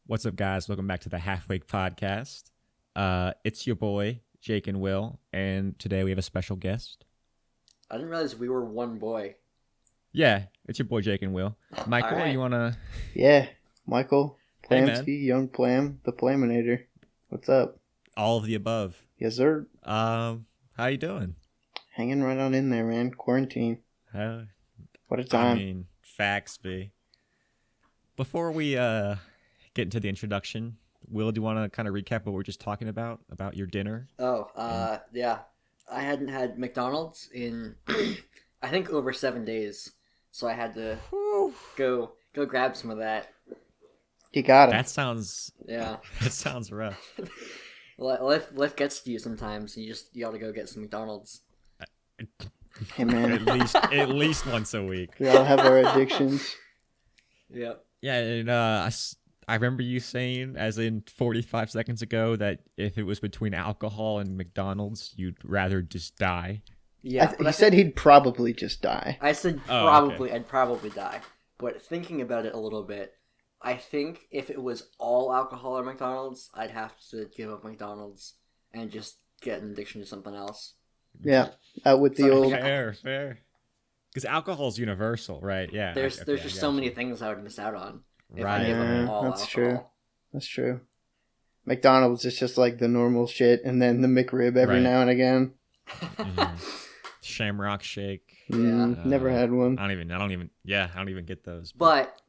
What's up, guys? Welcome back to the Halfwake Podcast. It's your boy, Jake and Will, and today we have a special guest. I didn't realize we were one boy. Yeah, it's your boy, Jake and Will. Michael, right. you want to... Yeah, Michael, Hey, Plamsky, Yung Plam, the Plaminator. What's up? All of the above. Yes, sir. How you doing? Hanging right on in there, man. Quarantine. What a time. I mean, facts, B. Before we get into the introduction, Will, do you want to kind of recap what we were just talking about your dinner? Yeah. I hadn't had McDonald's in, I think, over 7 days. So I had to go grab some of that. You got it. That sounds rough. Life gets to you sometimes. You gotta go get some McDonald's. Hey, man. at least once a week. We all have our addictions. Yep. Yeah, and I remember you saying, as in 45 seconds ago, that if it was between alcohol and McDonald's, you'd rather just die. Yeah. He said he'd probably just die. I said probably. I'd probably die. But thinking about it a little bit, I think if it was all alcohol or McDonald's, I'd have to give up McDonald's and just get an addiction to something else. Yeah, with the old... Fair. Because alcohol's universal, right? Yeah. There's just so many things I would miss out on. If I Right. gave up all That's alcohol. true. That's true. McDonald's is just like the normal shit, and then the McRib every Right. now and again. Shamrock Shake. Yeah. Never had one. I don't even get those. But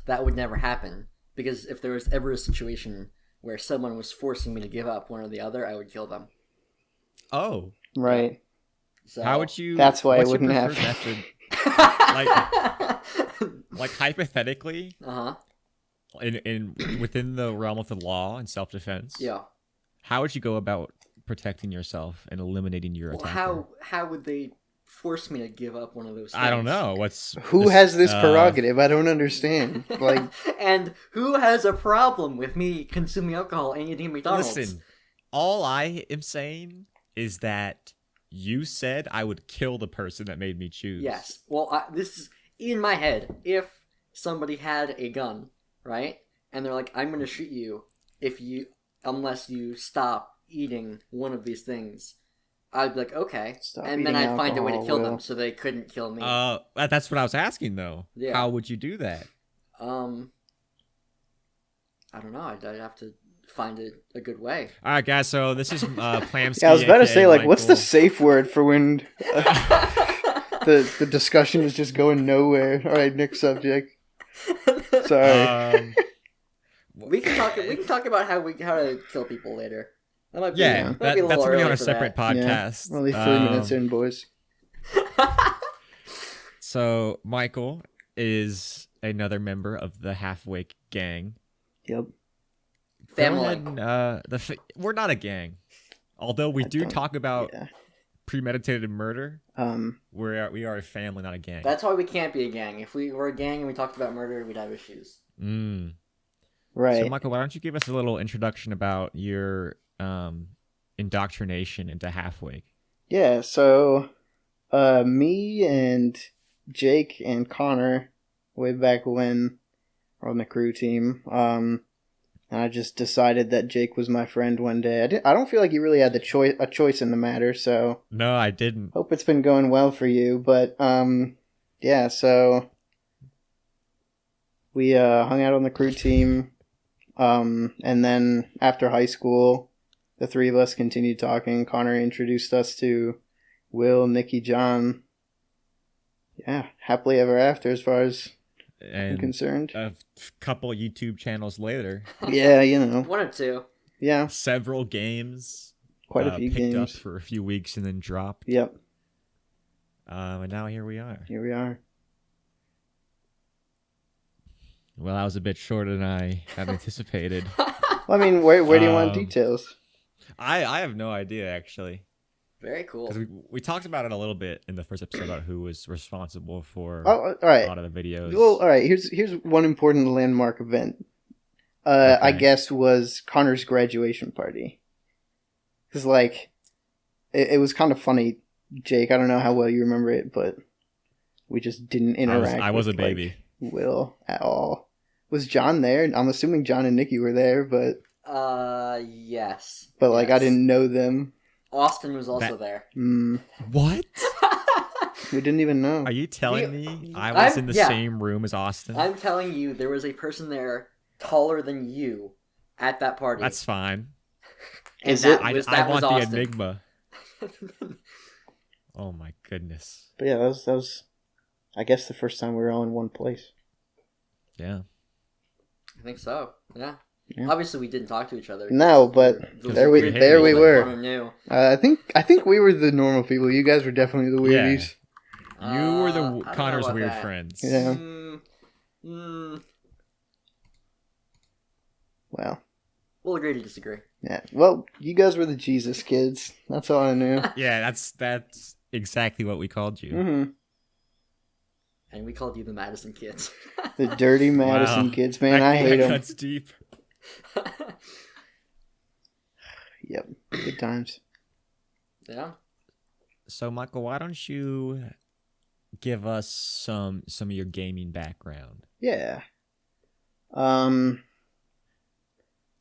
that would never happen, because if there was ever a situation where someone was forcing me to give up one or the other, I would kill them. Oh. Right. So How would you... That's why it what's your wouldn't preferred happen. method? Like hypothetically, Uh-huh. in within the realm of the law and self-defense, Yeah. how would you go about protecting yourself and eliminating your Well, attacker? how would they force me to give up one of those things? I don't know. Who has this prerogative? I don't understand. Like, And who has a problem with me consuming alcohol and eating McDonald's? Listen, all I am saying is that you said I would kill the person that made me choose. Yes. Well, this is in my head. If somebody had a gun, right, and they're like, "I'm going to shoot you unless you stop eating one of these things," I'd be like, "Okay," Stop and then eating I'd find a way to kill alcohol, them Will. so they couldn't kill me. That's what I was asking, though. Yeah. How would you do that? I don't know. I'd have to find a good way. All right, guys. So this is Plamsky. yeah, I was about to say, like, what's the Michael. safe word for when the discussion is just going nowhere? All right, next subject. Sorry. We can talk about how to kill people later. That might be, Yeah, might be a little that's gonna be early on a for separate that. podcast. Only 3 minutes in, boys. So Michael is another member of the Halfwake gang. Yep. Family. Go ahead, we're not a gang, although we do talk about Yeah. premeditated murder. We are a family, not a gang. That's why we can't be a gang. If we were a gang and we talked about murder, we'd have issues. Right. So Michael, why don't you give us a little introduction about your indoctrination into Halfwake? Yeah, so me and Jake and Connor, way back when, were on the crew team. And I just decided that Jake was my friend one day. I don't feel like you really had a choice in the matter, so No, I didn't. hope it's been going well for you. But yeah, so we hung out on the crew team, and then after high school, the three of us continued talking. Connor introduced us to Will, Nikki, John. Yeah, happily ever after, as far as I'm concerned. A couple YouTube channels later, Yeah, you know. One or two. Yeah, several games, quite a few picked up games. for a few weeks and then dropped. Yep, And now here we are. here we are. Well, that was a bit shorter than I had anticipated. Well, I mean, where do you want details? I have no idea, actually. Very cool. Because we talked about it a little bit in the first episode about who was responsible for Oh, all right. a lot of the videos. Well, all right. Here's one important landmark event. I Okay. guess was Connor's graduation party. Because like, it was kind of funny, Jake. I don't know how well you remember it, but we just didn't interact. I was with, a baby. Will at all. Was John there? I'm assuming John and Nikki were there, but Yes. like I Yes. didn't know them. Austin was also there. What? We didn't even know. Are you telling me I was in the same room as Austin? I'm telling you, there was a person there taller than you at that party. That's fine. And Is it? I want the enigma. Oh my goodness. But yeah, that was, I guess, the first time we were all in one place. Yeah. I think so. Yeah. Obviously, we didn't talk to each other. No, but there we were. I think we were the normal people. You guys were definitely the weirdies. Yeah. You were the Connor's weird friends. Yeah. Well. We'll agree to disagree. Yeah. Well, you guys were the Jesus kids. That's all I knew. Yeah, that's exactly what we called you. Mm-hmm. And we called you the Madison kids. The dirty Madison kids, man. I hate them. Cuts deep. Yep. Good times. Yeah. So, Michael, why don't you give us some of your gaming background? Yeah.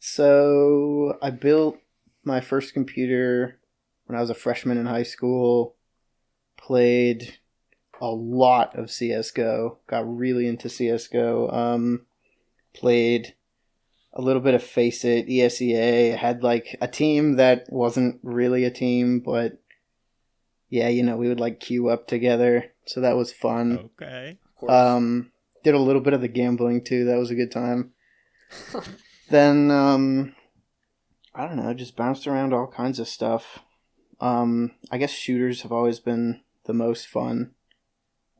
So I built my first computer when I was a freshman in high school. Played a lot of CS:GO. Got really into CS:GO. Played a little bit of Face It, ESEA. Had like a team that wasn't really a team, but yeah, we would like queue up together. So that was fun. Okay. Of course. Did a little bit of the gambling too. That was a good time. Then, I don't know, just bounced around all kinds of stuff. I guess shooters have always been the most fun.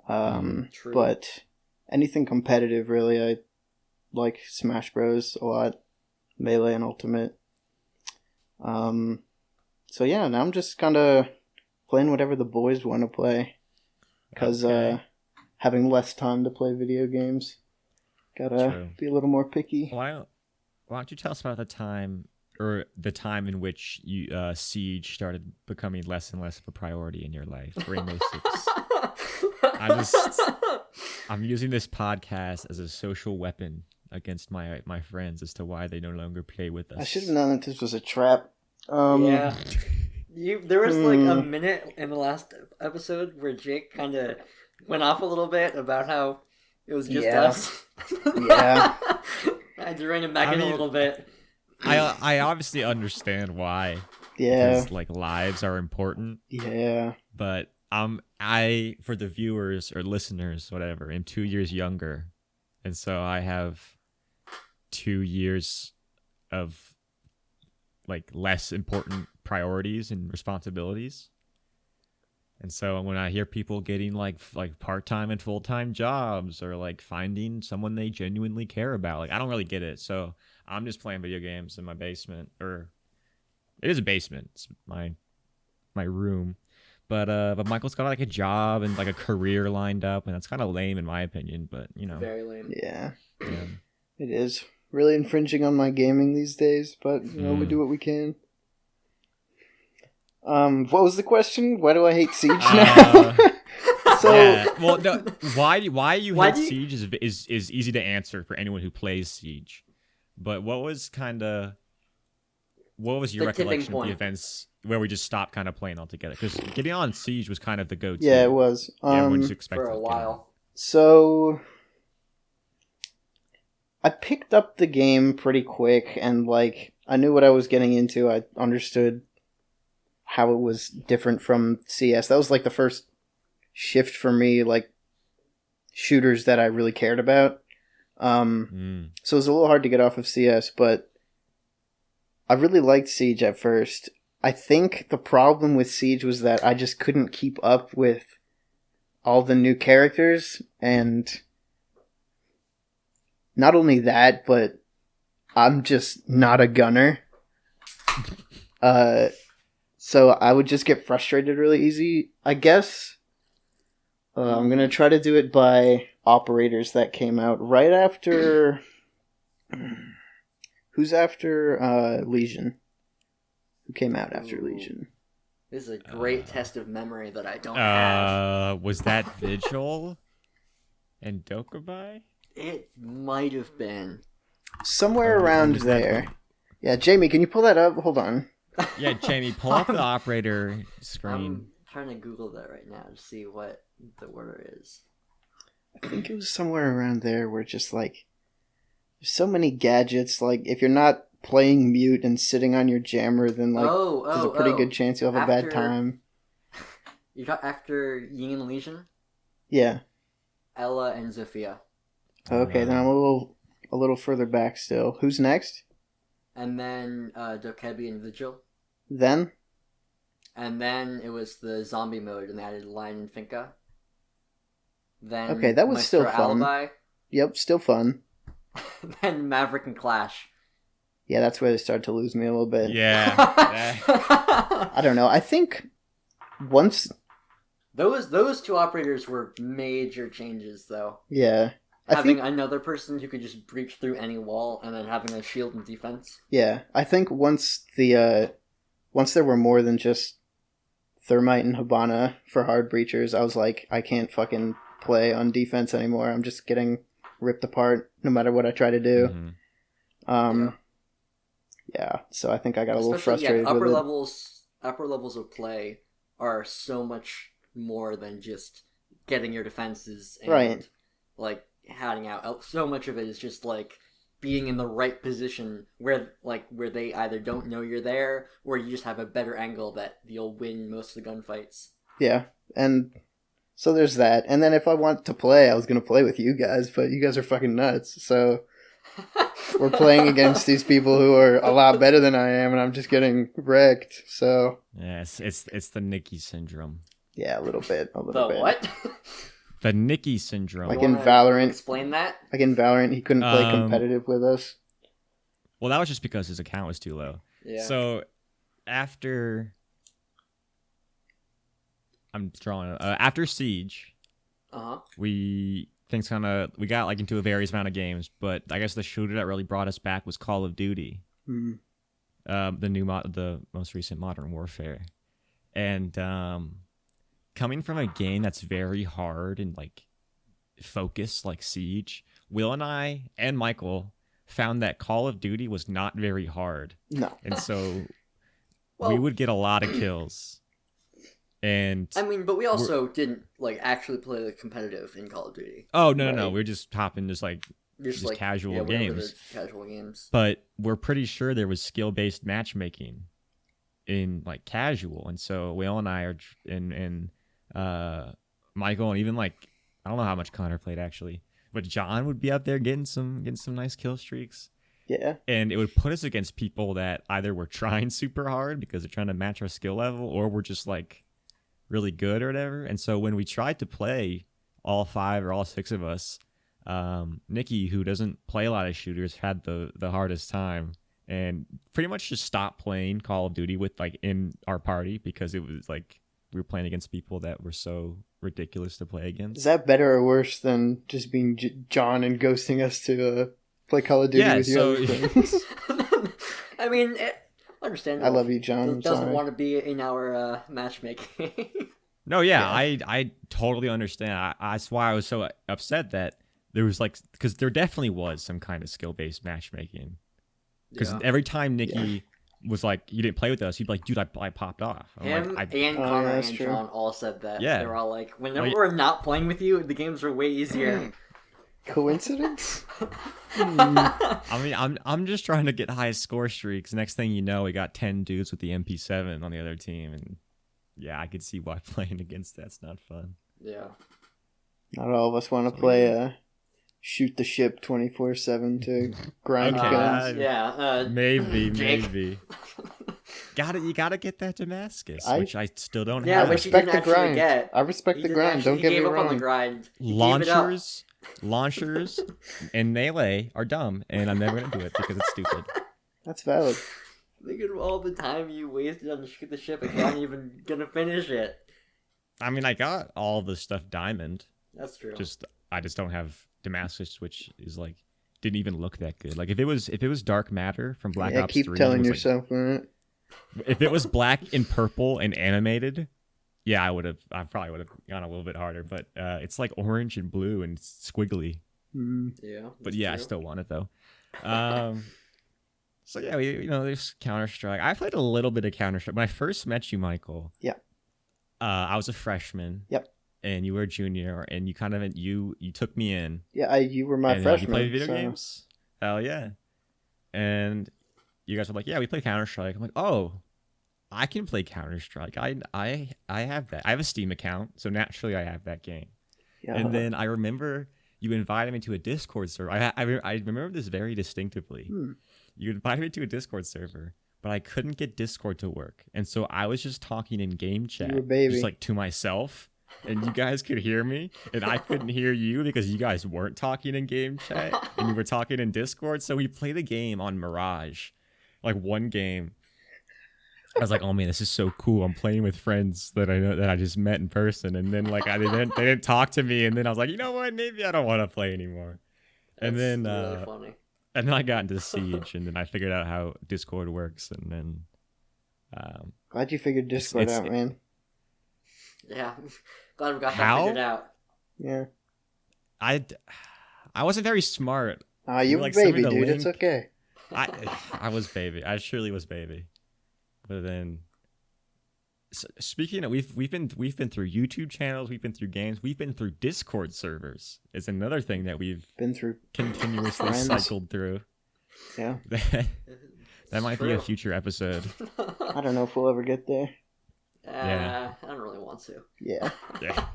True. But anything competitive, really, I like Smash Bros. A lot. Melee and Ultimate. So yeah, now I'm just kind of playing whatever the boys want to play. Because having less time to play video games. Gotta be a little more picky. Why don't you tell us about the time in which you Siege started becoming less and less of a priority in your life? Rainbow Six. I'm using this podcast as a social weapon against my friends as to why they no longer play with us. I should have known that this was a trap. Yeah. There was like a minute in the last episode where Jake kind of went off a little bit about how it was just us. Yeah. I had to rein him back in a little bit. I obviously understand why. Yeah. Because like lives are important. Yeah. But I for the viewers or listeners, whatever, am 2 years younger, and so I have 2 years of like less important priorities and responsibilities. And so when I hear people getting like part-time and full-time jobs or like finding someone they genuinely care about, like I don't really get it. So I'm just playing video games in my basement, or it is a basement. It's my room. But Michael's got like a job and like a career lined up, and that's kind of lame in my opinion, but Very lame. Yeah. It is really infringing on my gaming these days, but we do what we can. What was the question? Why do I hate Siege now? Well, no, why you hate Siege is easy to answer for anyone who plays Siege. But what was your recollection of the events where we just stopped kind of playing altogether? Because getting on Siege was kind of the go-to. Yeah, it was. Everyone just expected for a while. So I picked up the game pretty quick, and like I knew what I was getting into. I understood how it was different from CS. That was like the first shift for me, like shooters that I really cared about. So it was a little hard to get off of CS, but I really liked Siege at first. I think the problem with Siege was that I just couldn't keep up with all the new characters, and not only that, but I'm just not a gunner. So I would just get frustrated really easy. I guess I'm going to try to do it by operators that came out right after... Who's after Legion? Who came out after Legion? This is a great test of memory that I don't have. Was that Vigil and Dokubai? It might have been. Somewhere Oh, around is that- there. Yeah, Jamie, can you pull that up? Hold on. Yeah, Jamie, pull up the operator screen. I'm trying to Google that right now to see what the order is. I think it was somewhere around there where just like there's so many gadgets. Like if you're not playing mute and sitting on your jammer, then like there's a pretty good chance you'll have a bad time. You got after Ying and Legion, Yeah. Ella and Zofia, Okay, then I'm a little further back still. Who's next? and then Dokebi and Vigil, Then? and then it was the zombie mode, and they added Lion and Finka. Then Okay, that was still Maestro fun. Alibi, Yep, still fun. then Maverick and Clash. Yeah, that's where they started to lose me a little bit. Yeah. I don't know. I think once... Those two operators were major changes, though. Yeah. Having another person who could just breach through any wall, and then having a shield and defense. Yeah, I think once there were more than just Thermite and Hibana for hard breachers, I was like, I can't fucking play on defense anymore. I'm just getting ripped apart no matter what I try to do. Mm-hmm. Yeah, so I think I got a little Especially, frustrated upper with it. upper levels of play are so much more than just getting your defenses and Right. like hiding out. So much of it is just like being in the right position where they either don't know you're there or you just have a better angle that you'll win most of the gunfights. Yeah, and so there's that. And then if I want to play, I was going to play with you guys, but you guys are fucking nuts. So we're playing against these people who are a lot better than I am, and I'm just getting wrecked. So Yes, it's the Nikki syndrome. yeah, a little bit. The what? The Nikki syndrome. Like You in wanna Valorant. Explain that? Like in Valorant, he couldn't play competitive with us. Well, that was just because his account was too low. Yeah. So after after Siege, we got like into a various amount of games, but I guess the shooter that really brought us back was Call of Duty, Mm. the most recent Modern Warfare, and coming from a game that's very hard and like focused like Siege, Will and I and Michael found that Call of Duty was not very hard, No. and so Well, we would get a lot of kills. And I mean, but we also didn't like actually play the competitive in Call of Duty. oh no, Right. we're just hopping just Like casual whatever games. the casual games. But we're pretty sure there was skill-based matchmaking in like casual, and so Will and I are and Michael, and even like I don't know how much Connor played actually, but John would be out there getting some nice kill streaks. Yeah. And it would put us against people that either were trying super hard because they're trying to match our skill level, or were just like really good or whatever. And so when we tried to play, all 5 or all 6 of us, Nikki, who doesn't play a lot of shooters, had the hardest time and pretty much just stopped playing Call of Duty with like in our party because it was like we were playing against people that were so ridiculous to play against. Is that better or worse than just being John and ghosting us to play Call of Duty with your other friends? I mean, understandable. I love you, John. Doesn't Sorry. want to be in our matchmaking. No, yeah, I totally understand. That's why I was so upset that there was like, because there definitely was some kind of skill-based matchmaking. Because every time Nikki was like, you didn't play with us, he'd be like, dude, I popped off. I'm Him like, and Connor that's and true. John all said that. Yeah. They were all like, whenever Like- we're not playing with you, the games are way easier. Coincidence? I mean, I'm just trying to get high score streaks. Next thing you know, we got 10 dudes with the MP7 on the other team, and yeah, I could see why playing against that's not fun. Yeah. Not all of us want to play shoot the ship 24/7 to grind Okay, guns. Maybe, Jake. maybe. You gotta get that Damascus, I- which I still don't Yeah, I have. but you respect didn't the actually grind. get. I respect You the didn't grind. actually- Don't get you me gave up on the wrong. grind. You gave it up. Launchers, and melee are dumb, and I'm never gonna do it because it's stupid. That's valid. Think of all the time you wasted on shoot the ship and not even gonna finish it. I mean, I got all the stuff diamond. That's true. I just don't have Damascus, which is like didn't even look that good. Like if it was Dark Matter from Black Yeah, Ops keep 3, telling it was, yourself that. like, if it was black and purple and animated, yeah, I probably would have gone a little bit harder. But it's like orange and blue and squiggly. Yeah. But that's yeah, I true. still want it though. So yeah, there's Counter Strike. I played a little bit of Counter Strike when I first met you, Michael. Yeah. I was a freshman. Yep. And you were a junior, and you took me in. Yeah, you were my and freshman. you play video so. games? Hell yeah! And you guys were like, yeah, we play Counter Strike. I'm like, oh, I can play Counter Strike. I have that. I have a Steam account, so naturally I have that game. Yeah. And then I remember you invited me to a Discord server. I remember this very distinctively. You invited me to a Discord server, but I couldn't get Discord to work. And so I was just talking in game chat, You were baby. just like to myself. And you guys could hear me, and I couldn't hear you because you guys weren't talking in game chat, and you were talking in Discord. So we played a game on Mirage, like one game. I was like, oh man, this is so cool. I'm playing with friends that I know that I just met in person, and then like they didn't talk to me, and then I was like, you know what? Maybe I don't want to play anymore. That's And then really funny. and then I got into Siege, and then I figured out how Discord works, and then Glad you figured Discord it's- out, man. Yeah. Glad we got that How? figured out. Yeah. I wasn't very smart. You were like, send me baby, the dude. It's link. okay. I was baby. I surely was baby. But then, speaking of, we've been through YouTube channels, we've been through games, we've been through Discord servers. It's another thing that we've Been through. continuously Friends. cycled through. Yeah. That might be a True. future episode. I don't know if we'll ever get there. Yeah. I don't really want to. Yeah. Yeah.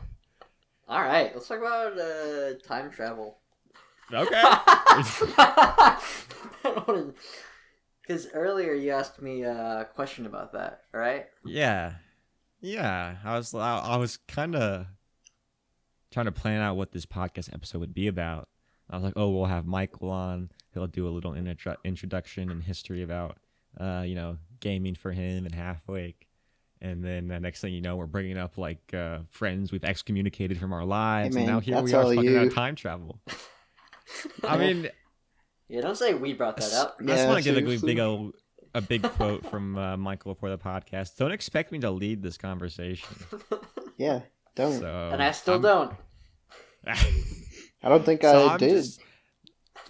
All right, let's talk about time travel. Okay. Because earlier you asked me a question about that, right? Yeah. I was kind of trying to plan out what this podcast episode would be about. I was like, oh, we'll have Michael on. He'll do a little introduction and history about, gaming for him and Halfwake. And then the next thing you know, we're bringing up like friends we've excommunicated from our lives. Hey, man, and now here we that's are all talking you. about time travel. I mean, Yeah, don't say we brought that up. I just Yeah, want to give seriously. a big quote from Michael before the podcast. Don't expect me to lead this conversation. Yeah. Don't. So, And I still don't. I don't think So I did.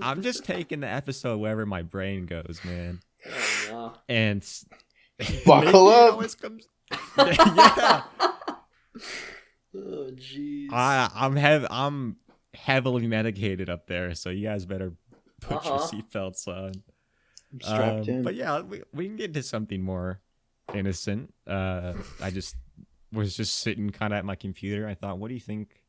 I'm just taking the episode wherever my brain goes, man. Oh, no. And Buckle maybe it up. always comes- yeah, Oh, jeez. I'm heavily medicated up there, so you guys better put your Uh-huh. seatbelts on. I'm strapped in. But yeah, we can get to something more innocent. I was just sitting kind of at my computer. I thought, what do you think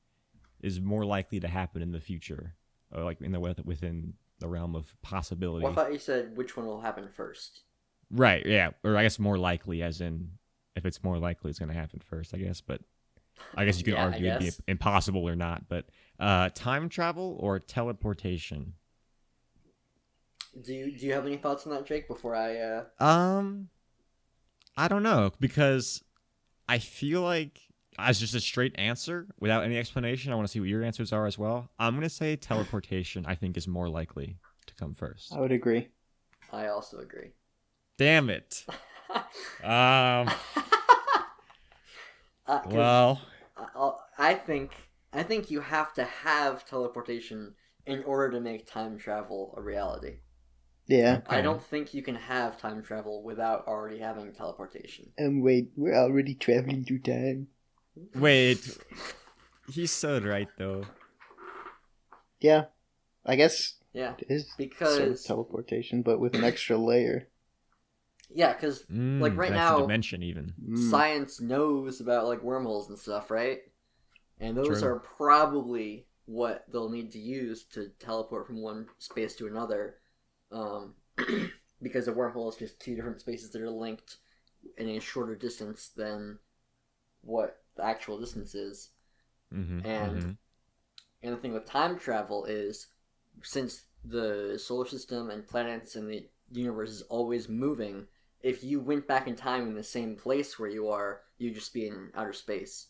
is more likely to happen in the future, or like within the realm of possibility? Well, I thought you said which one will happen first. Right, yeah. Or I guess more likely, as in, if it's more likely, it's going to happen first, I guess. But I guess you could Yeah, I argue it'd be guess. impossible or not. But time travel or teleportation? Do you have any thoughts on that, Jake? Before I I don't know, because I feel like, as just a straight answer without any explanation, I want to see what your answers are as well. I'm going to say teleportation, I think, is more likely to come first. I would agree. I also agree. Damn it. 'Cause Well, I think you have to have teleportation in order to make time travel a reality. Yeah. I don't think you can have time travel without already having teleportation. And wait, we're already traveling through time. wait. He's so right, though. Yeah. I guess Yeah, it is because sort of teleportation, but with an extra layer. yeah, because Like, right an extra now- dimension even. science knows about like wormholes and stuff, right? And those True. are probably what they'll need to use to teleport from one space to another, because a wormhole is just two different spaces that are linked in a shorter distance than what the actual distance is. Mm-hmm, And the thing with time travel is, since the solar system and planets and the universe is always moving, if you went back in time in the same place where you are, you'd just be in outer space.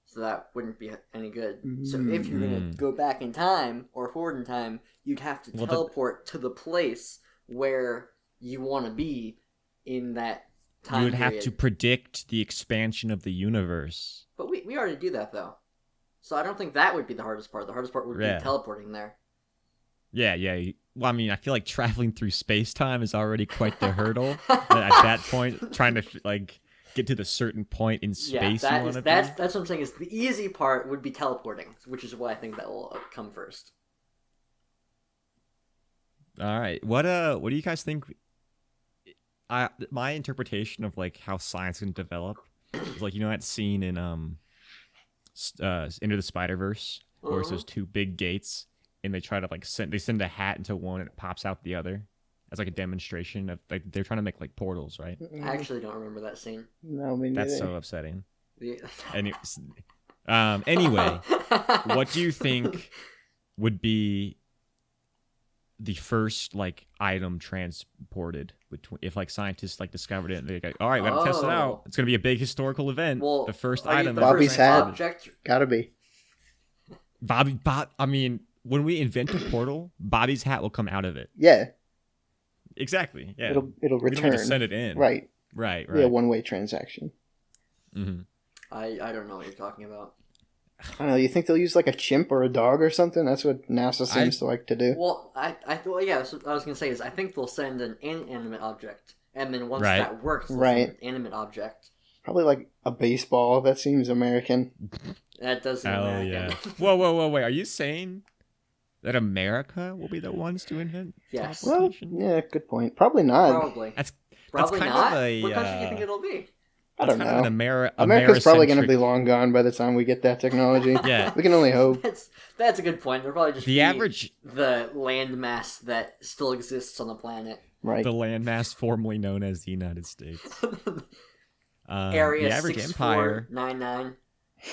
So that wouldn't be any good. So if you're going to go back in time or forward in time, you'd have to Well, teleport to the place where you want to be in that time You would have period. to predict the expansion of the universe. But we already do that, though. So I don't think that would be the hardest part. The hardest part would Yeah. be teleporting there. Yeah. Well, I mean, I feel like traveling through space-time is already quite the hurdle. At that point, trying to like get to the certain point in space you want to be. That's what I'm saying. Is the easy part would be teleporting, which is what I think that will come first. All right. What do you guys think? My interpretation of like how science can develop is like, you know, that scene in Into the Spider-Verse where it's those two big gates and they try to like send a hat into one and it pops out the other as like a demonstration of like they're trying to make like portals, right? I actually don't remember that scene. No, me neither. That's so upsetting. Yeah. Anyway, what do you think would be the first like item transported between if like scientists like discovered it and they go, all right, we gotta test it out. It's gonna be a big historical event. Well, the first are you item. the Bobby's first hat. object? Gotta be. I mean, when we invent a portal, Bobby's hat will come out of it. Yeah. Exactly. Yeah. It'll We don't return. need to send it in. Right. Right. Be a one-way transaction. Mm-hmm. I don't know what you're talking about. I don't know. You think they'll use like a chimp or a dog or something? That's what NASA seems to like to do. Well, I thought, yeah. So what I was gonna say is I think they'll send an inanimate object, and then once Right. that works, they'll Right. send an animate object. Probably like a baseball. That seems American. That does seem Hell American. yeah. Whoa. Wait. Are you saying that America will be the ones to invent Yes. Well, teleportation? yeah, good point. Probably not. Probably. That's Probably kind not. of a, What country do you think it'll be? I don't Kind of know. an America's probably going to Americentric- be long gone by the time we get that technology. Yeah. We can only hope. That's a good point. They'll probably just The be average, the landmass that still exists on the planet. Right. the landmass formerly known as the United States. Area The average empire. 6499.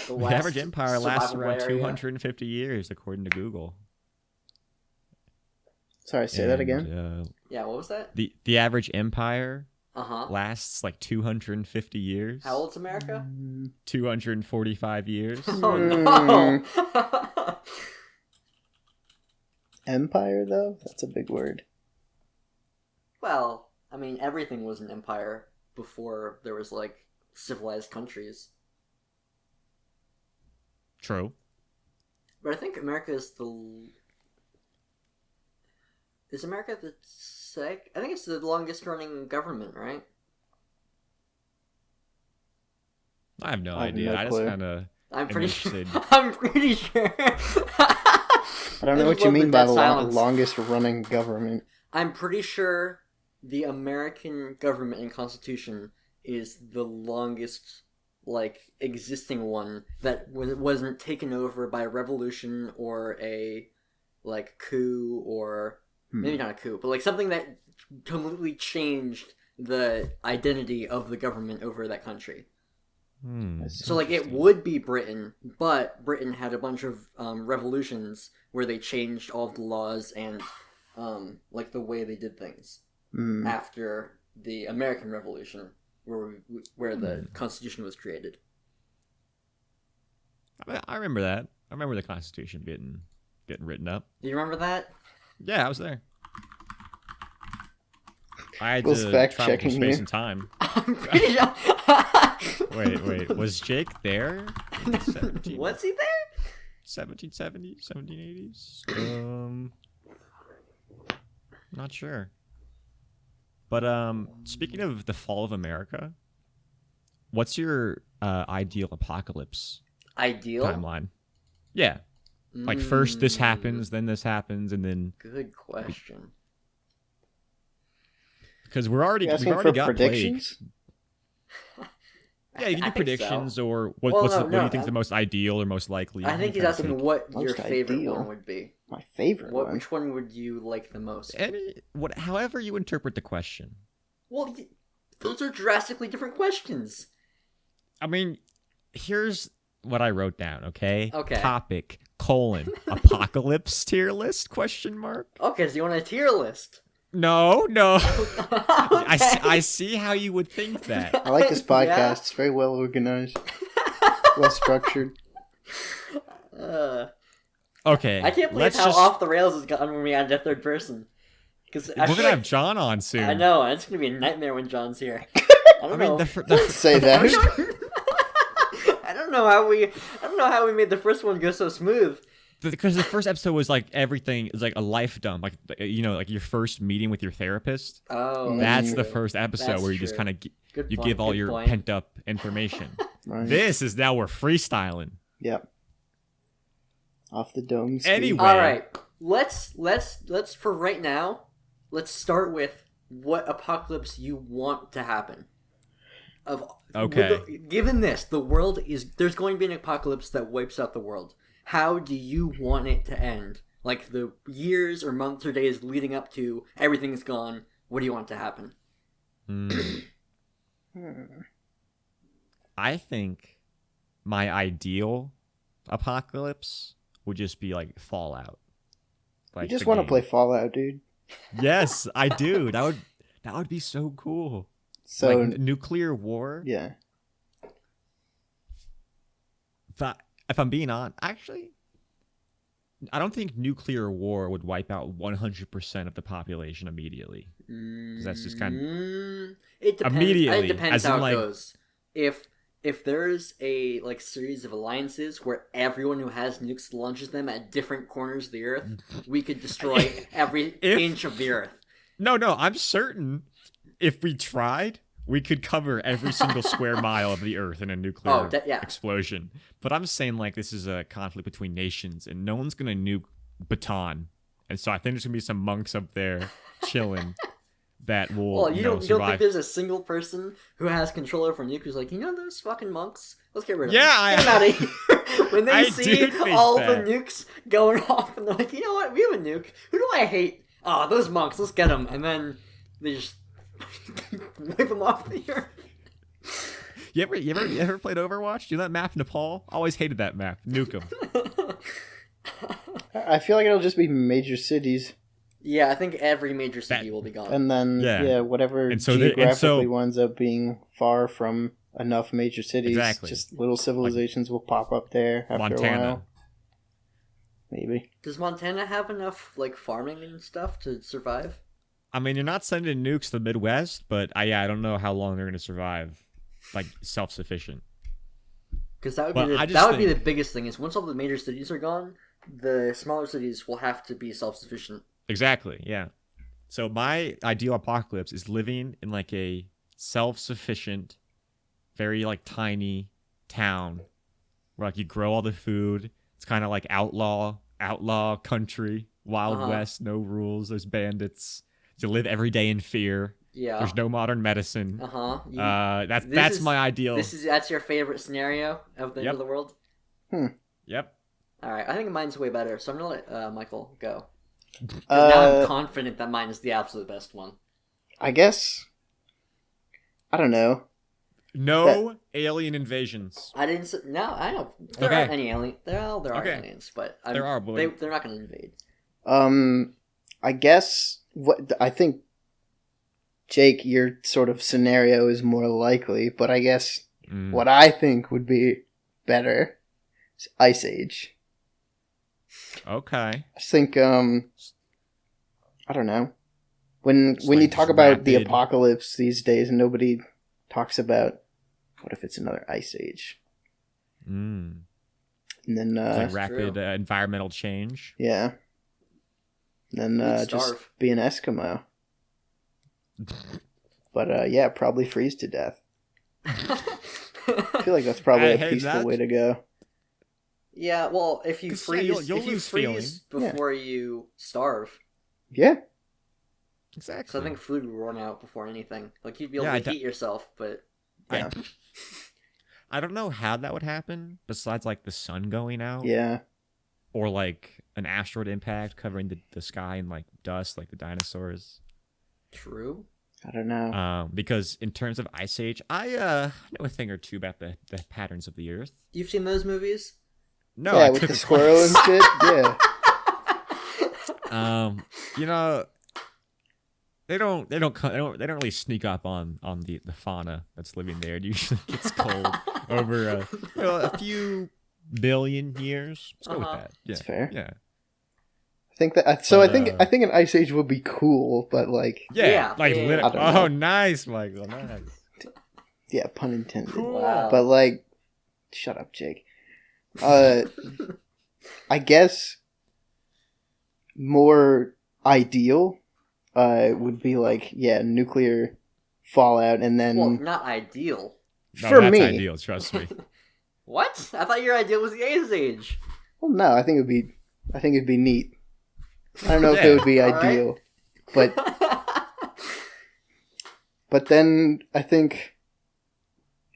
The average empire lasts around area. 250 years, according to Google. Sorry, say that again. Yeah, what was that? The average empire Uh-huh. lasts like 250 years. How old's America? 245 years. Oh no! Empire, though? That's a big word. Well, I mean, everything was an empire before there was, like, civilized countries. True. But I think America is the... Is America the I think it's the longest running government, right? I have no I have idea. no I just clue. kind of... I'm pretty sure. interested. I'm pretty sure. I don't know what you mean by the longest running government. I'm pretty sure the American government and constitution is the longest, like, existing one that wasn't taken over by a revolution or a, like, coup or... Maybe not a coup, but, like, something that completely changed the identity of the government over that country. So, like, it would be Britain, but Britain had a bunch of revolutions where they changed all of the laws and, like, the way they did things after the American Revolution, where the Constitution was created. I remember that. I remember the Constitution getting written up. Do you remember that? Yeah, I was there. I had Will's to fact travel through checking space you. and time. I'm pretty sure. Wait. Was Jake there? Was he there? 1770s, 1780s? Not sure. But speaking of the fall of America, what's your ideal apocalypse Ideal? timeline? Yeah. Like first this happens, then this happens, and then Good question. because we've already asking got for plague. predictions? Yeah, you can I do think predictions so. or Well, what no, do you think no. the most ideal or most likely? I think he's kind of asking thing. what your Most favorite ideal. one would be. My favorite one. Which one would you like the most? However you interpret the question. Well, those are drastically different questions. I mean, here's what I wrote down, okay? Okay. Topic, apocalypse tier list, question mark? Okay, so you want a tier list? No. Okay. I see how you would think that. I like this podcast. Yeah. It's very well organized, well structured. Okay. I can't believe let's how just, off the rails it's gotten when we add a third person. Because we're going to have John on soon. I know, it's going to be a nightmare when John's here. I don't know. Say that. I don't know how we made the first one go so smooth. because the first episode was like everything is like a life dump, like like your first meeting with your therapist. Oh, That's the true. first episode That's where you just true. kind of Good you point, give all good your point. pent up information. Right. This is now we're freestyling. Yep. Off the dome. ski. Anyway. All right, let's for right now, let's start with what apocalypse you want to happen. Given this, the world there's going to be an apocalypse that wipes out the world. How do you want it to end? Like the years or months or days leading up to everything's gone. What do you want to happen? I think my ideal apocalypse would just be like Fallout. You just want to play Fallout, dude. Yes, I do. That would be so cool. So like nuclear war. Yeah. But if I'm being honest, actually, I don't think nuclear war would wipe out 100% of the population immediately. That's just kind of it depends. immediately. It depends as how in, it like, goes. If there's a series of alliances where everyone who has nukes launches them at different corners of the earth, we could destroy every inch of the earth. No, I'm certain if we tried, we could cover every single square mile of the earth in a nuclear explosion. But I'm saying like this is a conflict between nations, and no one's gonna nuke Baton, and so I think there's gonna be some monks up there chilling that will. Well, you don't survive. think there's a single person who has control over nuke who's like, those fucking monks? Let's get rid of Yeah, them. Get them out of here. When they I see do think all that. the nukes going off, and they're like, you know what? We have a nuke. Who do I hate? Oh, those monks. Let's get them. And then they just wipe them off the earth. You ever played Overwatch? Do you know that map Nepal? Always hated that map. Nuke them. I feel like it'll just be major cities, Yeah, I think every major city will be gone. and then whatever And so geographically winds up being far from enough major cities, Exactly. just little civilizations will pop up there after a Montana. while. Maybe. Does Montana have enough farming and stuff to survive? I mean, you're not sending nukes to the Midwest, but I don't know how long they're going to survive, like self-sufficient. Because that would But be I the, just that would be think- the biggest thing. Is once all the major cities are gone, the smaller cities will have to be self-sufficient. Exactly, yeah. So my ideal apocalypse is living in like a self-sufficient, very like tiny town where like you grow all the food. It's kind of like outlaw country, Wild West, no rules. There's bandits. You live every day in fear. Yeah. There's no modern medicine. That's my ideal. That's your favorite scenario of the end of the world. Yep. All right, I think mine's way better, so I'm gonna let Michael go. 'Cause now I'm confident that mine is the absolute best one. I guess. I don't know. No alien invasions. I didn't. No, I know there aren't any alien. There are aliens, but there are. But they're not gonna invade. I guess I think, Jake, your sort of scenario is more likely, but I guess what I think would be better is Ice Age. Okay. I think, I don't know. When you talk about the apocalypse these days, nobody talks about what if it's another Ice Age. And then like rapid environmental change. Yeah. And then just be an Eskimo. But yeah, probably freeze to death. I feel like that's probably a peaceful way to go. Yeah, well, if you freeze, you'll if you lose freeze before you starve. Yeah. Exactly. So I think food will run out before anything. Like you'd be able to heat yourself, but yeah. I don't know how that would happen. Besides, like the sun going out. Yeah. Or like an asteroid impact covering the sky in like dust, like the dinosaurs. True. I don't know. Because in terms of Ice Age, I know a thing or two about the patterns of the Earth. You've seen those movies? No, yeah, with the squirrel and shit. Yeah. You know, they don't really sneak up on the fauna that's living there. It usually gets cold over a few billion years. Let's go with that. Yeah. That's fair. Yeah. I think that. So I think an Ice Age would be cool, but like. Yeah. Oh, nice, Michael. Nice. Yeah, pun intended. Wow. But like, shut up, Jake. I guess more ideal would be like, nuclear fallout, and then Well, not ideal. No, for that's me, ideal. Trust me. What? I thought your ideal was the Ice Age. well, no, I think it'd be neat. I don't know if it would be All ideal, but then I think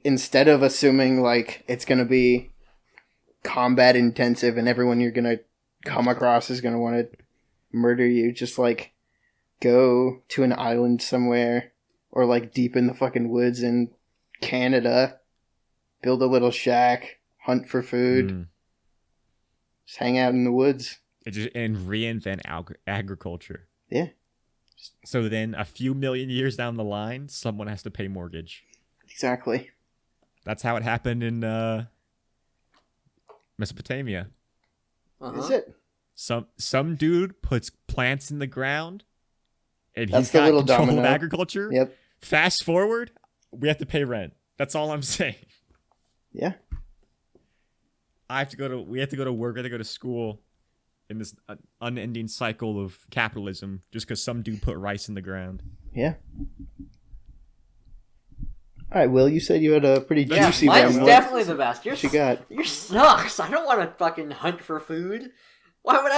instead of assuming like it's gonna be combat intensive and everyone you're gonna come across is gonna want to murder you, just like go to an island somewhere or like deep in the fucking woods in Canada, build a little shack, hunt for food, just hang out in the woods. And reinvent agriculture. Yeah. So then a few million years down the line, someone has to pay mortgage. Exactly. That's how it happened in Mesopotamia. Uh-huh. Is it? Some dude puts plants in the ground, and That's he's the got little control domino. of agriculture. Yep. Fast forward, we have to pay rent. That's all I'm saying. Yeah. We have to go to work. We have to go to school in this unending cycle of capitalism just because some dude put rice in the ground. Yeah. All right, Will, you said you had a pretty Yeah, juicy mine's one. definitely the best. What you got? Yours sucks. I don't want to fucking hunt for food. Why would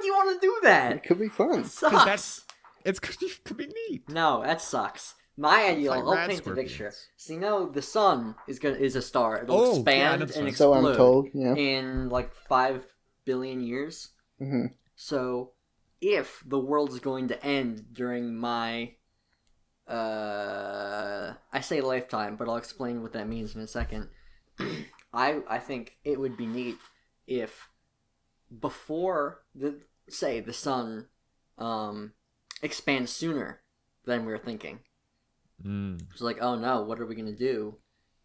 you want to do that? It could be fun. Sucks. It could be neat. No, that sucks. My ideal, like I'll rad paint the scorpions. picture. So the sun is a star. It'll expand and So explode I'm told. Yeah. in like 5 billion years. Mm-hmm. So if the world is going to end during my I say lifetime, but I'll explain what that means in a second. I think it would be neat if before the sun expands sooner than we were thinking. It's like, oh no, what are we gonna do?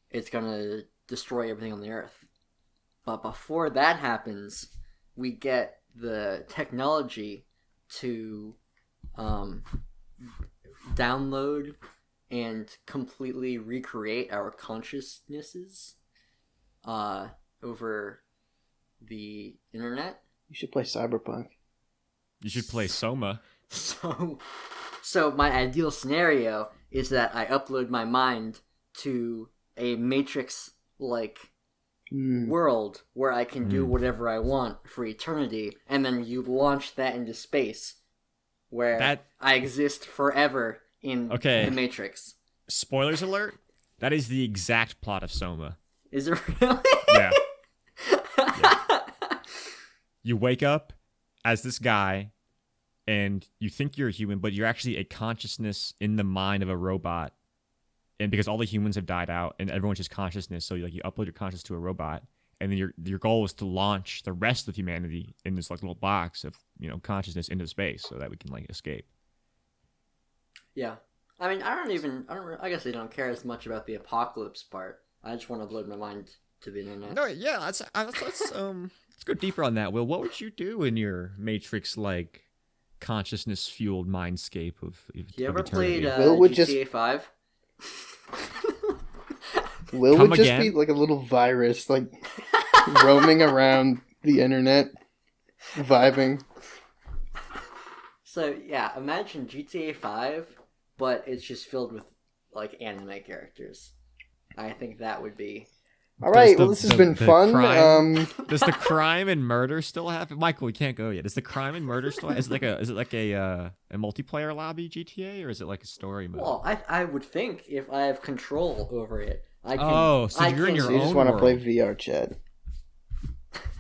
It's gonna destroy everything on the earth. But before that happens, we get the technology to download and completely recreate our consciousnesses over the internet. You should play Cyberpunk. You should play Soma. So my ideal scenario is that I upload my mind to a Matrix-like world where I can do whatever I want for eternity, and then you launch that into space, where I exist forever in the Matrix. Spoilers alert. That is the exact plot of Soma. Is it really? Yeah. You wake up as this guy, and you think you're a human, but you're actually a consciousness in the mind of a robot. And because all the humans have died out, and everyone's just consciousness, so you upload your consciousness to a robot, and then your goal is to launch the rest of humanity in this like little box of consciousness into space, so that we can escape. Yeah, I mean, I guess I don't care as much about the apocalypse part. I just want to upload my mind to the internet. No, yeah, let's go deeper on that. Will, what would you do in your Matrix-like consciousness-fueled mindscape of you ever eternity? played Will would GTA 5? Will would just be like a little virus, like roaming around the internet, vibing. So yeah, imagine GTA 5, but it's just filled with like anime characters. I think that would be. All right, this has been fun. Does the crime and murder still happen? Michael, we can't go yet. Does the crime and murder still? Is it like a multiplayer lobby GTA, or is it like a story mode? Well, I would think if I have control over it, I can. You're in your So you just own want to world. play VR chat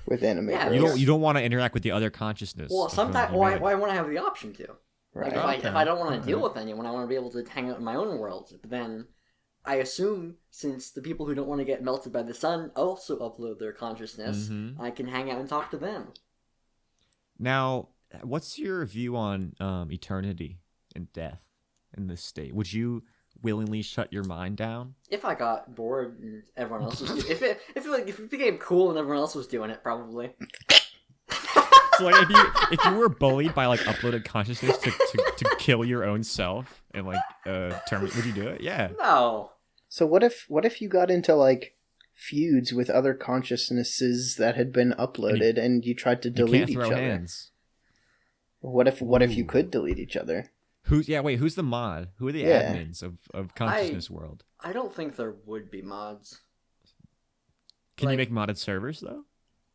with anime. Yeah, girls. You don't want to interact with the other consciousness. Well, sometimes I want to have the option to. Right. Like if I don't want to deal with anyone, I want to be able to hang out in my own world. But then I assume since the people who don't want to get melted by the sun also upload their consciousness, I can hang out and talk to them. Now, what's your view on eternity and death in this state? Would you willingly shut your mind down? If I got bored and everyone else was if it became cool and everyone else was doing it, probably. So like if you were bullied by like uploaded consciousness to kill your own self and like would you do it? Yeah. No. So what if you got into like feuds with other consciousnesses that had been uploaded, and you tried to delete each other. Hands. What if you could delete each other? Who's the mod? Who are the admins of Consciousness World? I don't think there would be mods. Can you make modded servers though?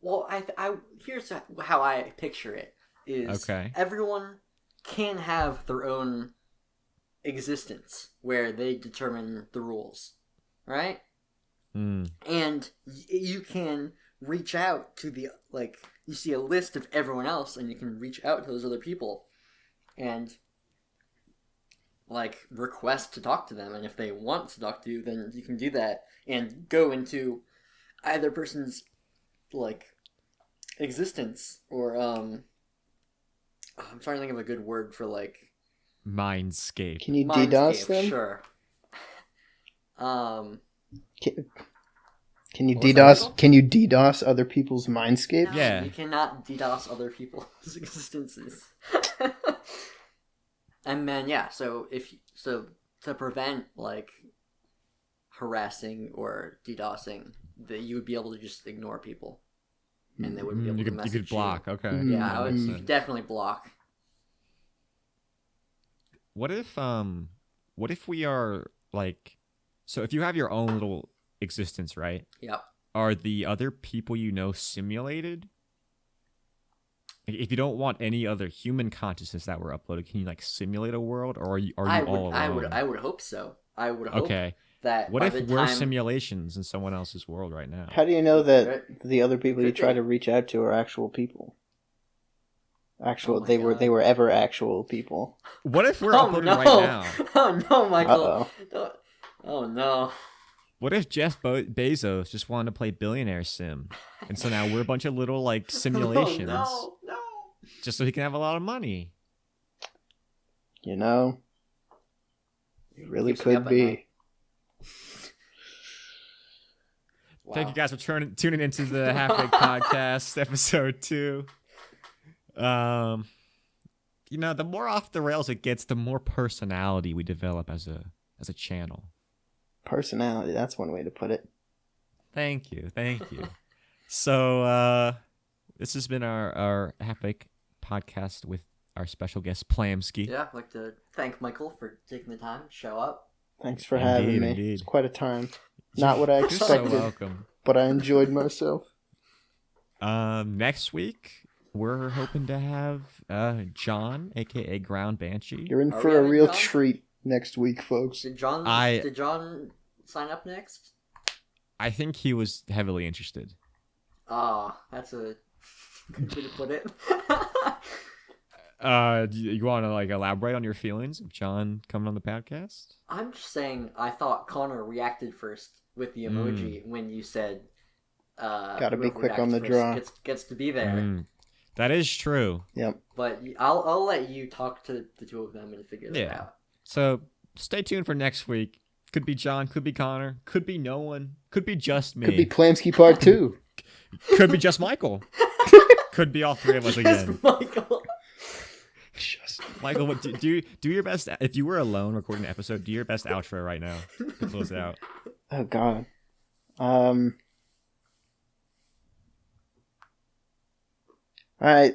Well, here's how I picture it: is everyone can have their own existence where they determine the rules, right? And you can reach out to you see a list of everyone else, and you can reach out to those other people and request to talk to them, and if they want to talk to you, then you can do that and go into either person's existence, or I'm trying to think of a good word for Mindscape. Can you DDoS them? Sure. Can you DDoS? Can you DDoS other people's mindscape? No, yeah, you cannot DDoS other people's existences. And then so to prevent harassing or DDoSing, that you would be able to just ignore people, and they wouldn't be able to message you. You could block. Okay. Yeah, you could definitely block. What if we are so if you have your own little existence, right? Yep. Are the other people simulated? If you don't want any other human consciousness that were uploaded, can you simulate a world, or are you all alone? I would hope so. I would hope that. What if we're simulations in someone else's world right now? How do you know that the other people you try to reach out to are actual people? They were ever actual people. What if we're uploading right now? Oh no, Michael! Oh no! What if Jeff Bezos just wanted to play Billionaire Sim, and so now we're a bunch of little simulations? Oh, no! Just so he can have a lot of money. You know, it really could be. Wow. Thank you guys for tuning into the Halfwake Podcast, episode 2. The more off the rails it gets, the more personality we develop as a channel. Personality, that's one way to put it. Thank you. So this has been our Halfwake Podcast with our special guest Plamsky. Yeah, I'd like to thank Michael for taking the time to show up. Thanks for having me. Indeed. It's quite a time. Not what I expected. You're so welcome. But I enjoyed myself. Next week we're hoping to have John, aka Ground Banshee. You're in for a real treat next week, folks. Did John sign up next? I think he was heavily interested. That's a good way to put it. Do you want to elaborate on your feelings of John coming on the podcast? I'm just saying, I thought Connor reacted first with the emoji when you said, "Gotta be quick on the draw." Gets to be there. That is true. Yep. But I'll let you talk to the two of them and figure that out. So stay tuned for next week. Could be John, could be Connor, could be no one, could be just me. Could be Plamsky Part 2. Could be just Michael. Could be all three of us again. Michael. Michael, do your best. If you were alone recording an episode, do your best outro right now to close it out. Oh God. All right.